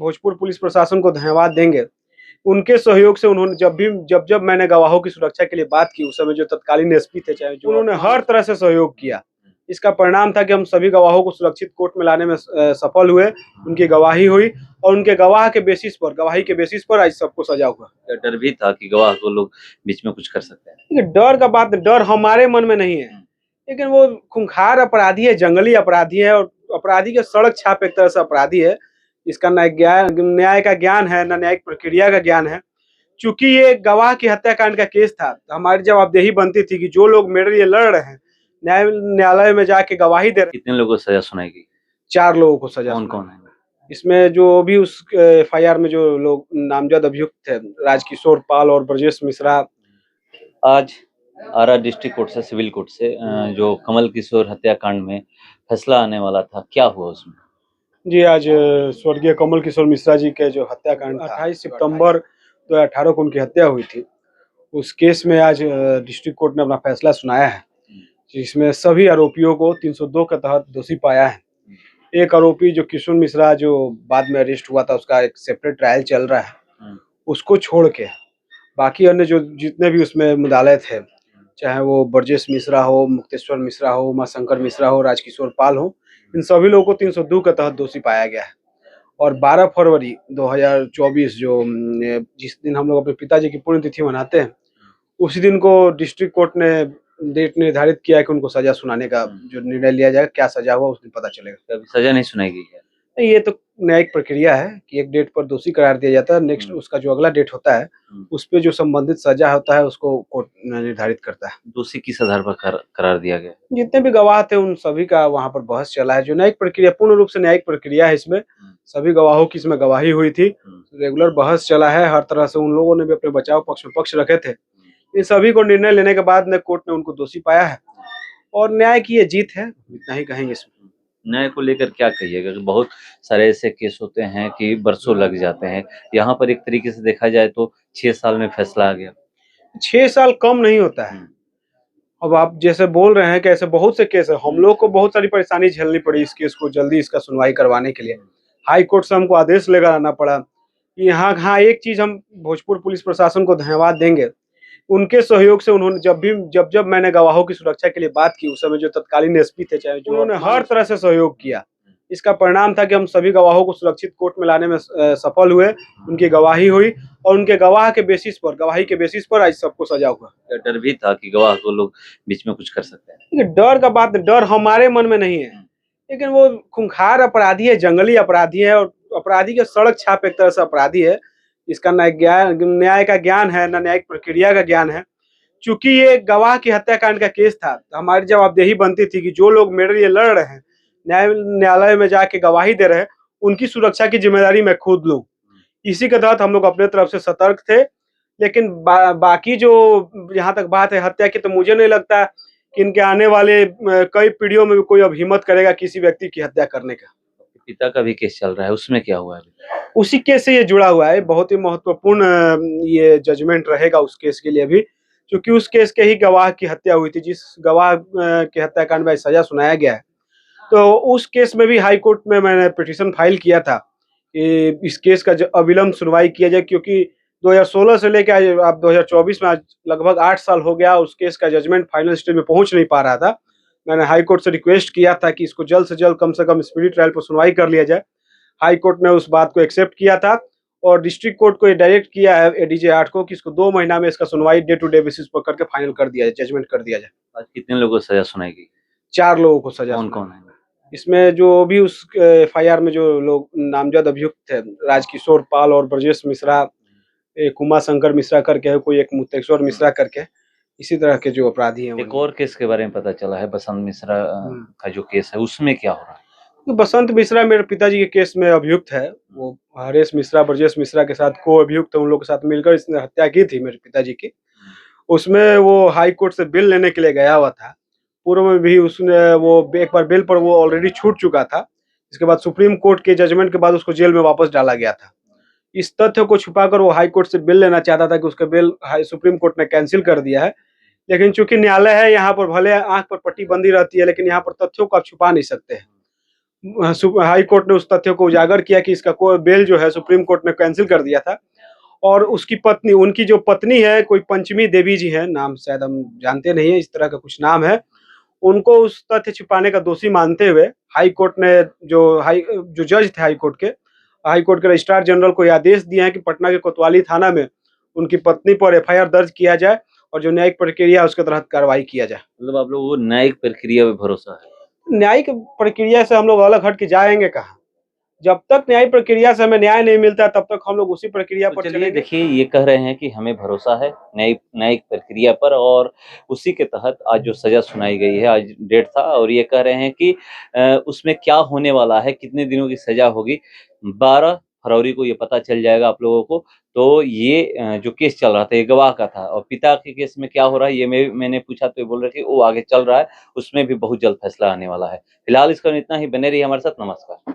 Bhojpur police प्रशासन को धन्यवाद देंगे। उनके सहयोग से उन्होंने जब मैंने गवाहों की सुरक्षा के लिए बात की, उस समय जो तत्कालीन एसपी थे, चाहे जो, उन्होंने हर तरह से सहयोग किया। इसका परिणाम था कि हम सभी गवाहों को सुरक्षित कोर्ट में लाने में सफल हुए। उनकी गवाही हुई और उनके गवाही के बेसिस पर आज सबको सजा हुआ। क्या डर भी था कि गवाह को लोग बीच में कुछ कर सकते हैं? देखिए, डर हमारे मन में नहीं है, लेकिन वो खूंखार अपराधी है, जंगली अपराधी है और अपराधी के सड़क छाप एक तरह से अपराधी है। इसका न्याय का ज्ञान है, न न्यायिक प्रक्रिया का ज्ञान है। चूंकि ये गवाह की हत्याकांड का केस था, तो हमारी जवाबदेही बनती थी कि जो लोग मेरे लिए लड़ रहे हैं, न्यायालय में जाके गवाही दे रहे। कितने लोगों को सजा सुनाई गई? 4 लोगों को सजा। कौन-कौन है? इसमें जो भी उस एफआईआर में जो लोग नामजद अभियुक्त थे, राजकिशोर पाल और ब्रजेश मिश्रा। आज आरा डिस्ट्रिक्ट कोर्ट से, सिविल कोर्ट से जो कमल किशोर हत्याकांड में फैसला आने वाला था, क्या हुआ उसमें? जी, आज स्वर्गीय कमल किशोर मिश्रा जी के जो हत्याकांड था, 28 सितंबर 2018 को उनकी हत्या हुई थी। उस केस में आज डिस्ट्रिक्ट कोर्ट ने अपना फैसला सुनाया है, जिसमें सभी आरोपियों को 302 के तहत दोषी पाया है। एक आरोपी जो किशोर मिश्रा, जो बाद में अरेस्ट हुआ था, उसका एक सेपरेट ट्रायल चल रहा है। उसको छोड़ के बाकी अन्य जो जितने भी उसमें मुद्दालय थे, चाहे वो ब्रजेश मिश्रा हो, मुक्तेश्वर मिश्रा हो, उमाशंकर मिश्रा हो, राजकिशोर पाल हो, इन सभी लोगों को 302 के तहत दोषी पाया गया है। और 12 फरवरी 2024 जिस दिन हम लोग अपने पिताजी की पुण्यतिथि मनाते हैं, उसी दिन को डिस्ट्रिक्ट कोर्ट ने डेट निर्धारित किया है कि उनको सजा सुनाने का जो निर्णय लिया जाएगा। क्या सजा हुआ उस दिन पता चलेगा। अभी सजा नहीं सुनाई गई है? नहीं, ये तो न्यायिक प्रक्रिया है कि एक डेट पर दोषी करार दिया जाता है, नेक्स्ट उसका जो अगला डेट होता है, उस पे जो संबंधित सजा होता है उसको कोर्ट निर्धारित करता है। दोषी किस आधार पर करार दिया गया? जितने भी गवाह थे उन सभी का वहाँ पर बहस चला है। जो न्यायिक प्रक्रिया, पूर्ण रूप से न्यायिक प्रक्रिया है इसमें। सभी गवाहों की इसमें गवाही हुई थी, रेगुलर बहस चला है। हर तरह से उन लोगों ने भी अपने बचाव पक्ष में पक्ष रखे थे। इन सभी को निर्णय लेने के बाद कोर्ट ने उनको दोषी पाया है और न्याय की ये जीत है, इतना ही कहेंगे इसमें। न्याय को लेकर क्या कहिएगा? बहुत सारे ऐसे केस होते हैं कि बरसों लग जाते हैं। यहाँ पर एक तरीके से देखा जाए तो 6 साल में फैसला आ गया। 6 साल कम नहीं होता है। अब आप जैसे बोल रहे हैं कि ऐसे बहुत से केस है, हम लोग को बहुत सारी परेशानी झेलनी पड़ी इस केस को जल्दी इसका सुनवाई करवाने के लिए। हाई कोर्ट से हमको आदेश लेकर आना पड़ा। यहाँ हाँ, एक चीज हम भोजपुर पुलिस प्रशासन को धन्यवाद देंगे। उनके सहयोग से उन्होंने जब मैंने गवाहों की सुरक्षा के लिए बात की, उस समय जो तत्कालीन एसपी थे, चाहे जो, उन्होंने हर तरह से सहयोग किया। इसका परिणाम था कि हम सभी गवाहों को सुरक्षित कोर्ट में लाने में सफल हुए। उनकी गवाही हुई और उनके गवाही के बेसिस पर आज सबको सजा हुआ। क्या डर भी था कि गवाह को लोग बीच में कुछ कर सकते हैं? देखिए, डर हमारे मन में नहीं है, लेकिन वो खूंखार अपराधी है, जंगली अपराधी है और अपराधी के सड़क छाप एक तरह से अपराधी है। इसका न्याय का ज्ञान है, न न्यायिक प्रक्रिया का ज्ञान है। चूंकि ये गवाह की हत्याकांड का केस था, तो हमारी जवाबदेही बनती थी कि जो लोग मेरे लिए लड़ रहे हैं, न्यायालय में जाके गवाही दे रहे हैं, उनकी सुरक्षा की जिम्मेदारी मैं खुद लूं। इसी के तहत हम लोग अपने तरफ से सतर्क थे। लेकिन बाकी जो जहाँ तक बात है हत्या की, तो मुझे नहीं लगता कि इनके आने वाले कई पीढ़ियों में भी कोई अब हिम्मत करेगा किसी व्यक्ति की हत्या करने का। पिता का भी केस चल रहा है, उसमें क्या हुआ है? उसी केस से ये जुड़ा हुआ है। बहुत ही महत्वपूर्ण ये जजमेंट रहेगा उस केस के लिए भी, क्योंकि उस केस के ही गवाह की हत्या हुई थी, जिस गवाह के हत्याकांड में सजा सुनाया गया है। तो उस केस में भी हाई कोर्ट में मैंने पिटीशन फाइल किया था कि इस केस का अविलंब सुनवाई किया जाए, क्योंकि 2016 से लेकर आज 2024 में आज लगभग 8 साल हो गया, उस केस का जजमेंट फाइनल स्टेज में पहुंच नहीं पा रहा था। मैंने हाई कोर्ट से रिक्वेस्ट किया था कि इसको जल्द से जल्द कम से कम स्पीडी ट्रायल पर सुनवाई कर लिया जाए। हाई कोर्ट ने उस बात को एक्सेप्ट किया था और डिस्ट्रिक्ट कोर्ट को ये डायरेक्ट किया है एडीजे 8 को कि इसको 2 महीना में इसका सुनवाई डे टू डे बेसिस पर करके फाइनल कर दिया जाए, जजमेंट कर दिया जाए। आज कितने लोगों को सजा सुनाई गई? 4 लोगों को सजा। कौन-कौन है? इसमें जो भी उस एफआईआर में जो लोग नामजद अभियुक्त थे, राजकिशोर पाल और ब्रजेश मिश्रा, एक उमाशंकर मिश्रा करके है, कोई एक मुक्तेश्वर मिश्रा करके, इसी तरह के जो अपराधी हैं। एक और केस के बारे में पता चला है, बसंत मिश्रा का जो केस है, उसमें क्या हो रहा है? तो बसंत मिश्रा मेरे पिताजी के केस में अभियुक्त है। वो हरेश मिश्रा, ब्रजेश मिश्रा के साथ को अभियुक्त है। उन लोगों के साथ मिलकर इसने हत्या की थी मेरे पिताजी की। उसमें वो हाई कोर्ट से बेल लेने के लिए गया हुआ था। पूर्व में भी उसने वो एक बार बेल पर वो ऑलरेडी छूट चुका था। इसके बाद सुप्रीम कोर्ट के जजमेंट के बाद उसको जेल में वापस डाला गया था। इस तथ्य को छुपाकर वो हाई कोर्ट से बेल लेना चाहता था कि उसका बेल सुप्रीम कोर्ट ने कैंसिल कर दिया है। लेकिन चूंकि न्यायालय है, यहाँ पर भले आंख पर पट्टी बंदी रहती है, लेकिन यहाँ पर तथ्यों को आप छुपा नहीं सकते हैं। हाई कोर्ट ने उस तथ्य को उजागर किया कि इसका कोई बेल जो है सुप्रीम कोर्ट ने कैंसिल कर दिया था। और उसकी पत्नी, उनकी जो पत्नी है, कोई पंचमी देवी जी हैं, नाम शायद हम जानते नहीं है, इस तरह का कुछ नाम है। उनको उस तथ्य छिपाने का दोषी मानते हुए हाई कोर्ट ने जो जज थे हाई कोर्ट के रजिस्ट्रार जनरल को ये आदेश दिए हैं कि पटना के कोतवाली थाना में उनकी पत्नी पर एफआईआर दर्ज किया जाए और जो न्यायिक प्रक्रिया है उसके तहत कार्रवाई किया जाए। मतलब आप लोगों को न्यायिक प्रक्रिया पे भरोसा है? न्यायिक प्रक्रिया से हम लोग अलग हट के जाएंगे कहाँ? जब तक न्यायिक प्रक्रिया से हमें न्याय नहीं मिलता तब तक हम लोग उसी प्रक्रिया तो पर चलिए चलेंगे। देखिए, ये कह रहे हैं कि हमें भरोसा है न्यायिक न्यायिक प्रक्रिया पर और उसी के तहत आज जो सज़ा सुनाई गई है, आज डेट था और ये कह रहे हैं कि उसमें क्या होने वाला है, कितने दिनों की सज़ा होगी, 12 फरवरी को ये पता चल जाएगा आप लोगों को। तो ये जो केस चल रहा था ये गवाह का था और पिता के केस में क्या हो रहा है ये मैंने पूछा तो ये बोल रहे थे वो आगे चल रहा है, उसमें भी बहुत जल्द फैसला आने वाला है। फिलहाल इस कारण इतना ही, बने रहिए हमारे साथ, नमस्कार।